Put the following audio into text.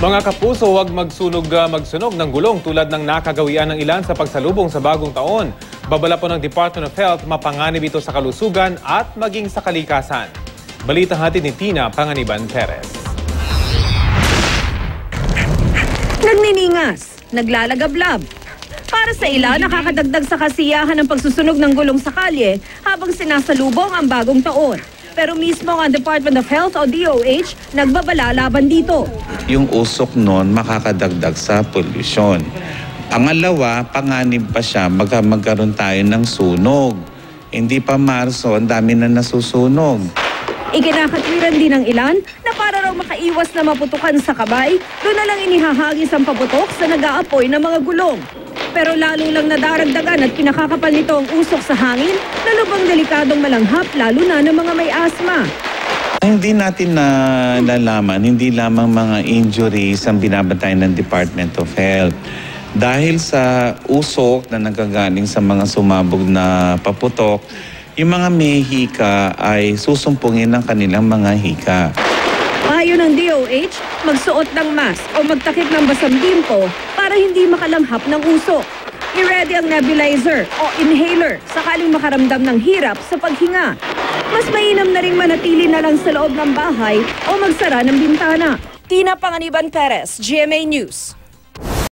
Mga kapuso, huwag magsunog ng gulong tulad ng nakagawian ng ilan sa pagsalubong sa bagong taon. Babala po ng Department of Health, mapanganib ito sa kalusugan at maging sa kalikasan. Balitang hatid ni Tina Panganiban Perez. Nagniningas, naglalagablab. Para sa ilan, nakakadagdag sa kasiyahan ng pagsusunog ng gulong sa kalye habang sinasalubong ang bagong taon. Pero mismo ang Department of Health o DOH nagbabala laban dito. Yung usok noon makakadagdag sa polusyon. Pangalawa, panganib pa siya magkaroon tayo ng sunog. Hindi pa Marso, ang dami na nasusunog. Ikinakatwiran din ng ilan na para raw makaiwas na maputukan sa kabay, doon na lang inihahagis ang paputok sa nag-aapoy ng mga gulong. Pero lalo lang nadaragdagan at pinakakapal nito ang usok sa hangin na lubang delikadong malanghap lalo na ng mga may asma. Hindi natin nalalaman, hindi lamang mga injuries ang binabantayan ng Department of Health. Dahil sa usok na nagagaling sa mga sumabog na paputok, yung mga may hika ay susumpungin ng kanilang mga hika. Ayon ng DOH, magsuot ng mask o magtakip ng basang bimpo para hindi makalanghap ng usok. I-ready ang nebulizer o inhaler sakaling makaramdam ng hirap sa paghinga. Mas mainam na rin manatili na lang sa loob ng bahay o magsara ng bintana. Tina Panganiban Perez, GMA News.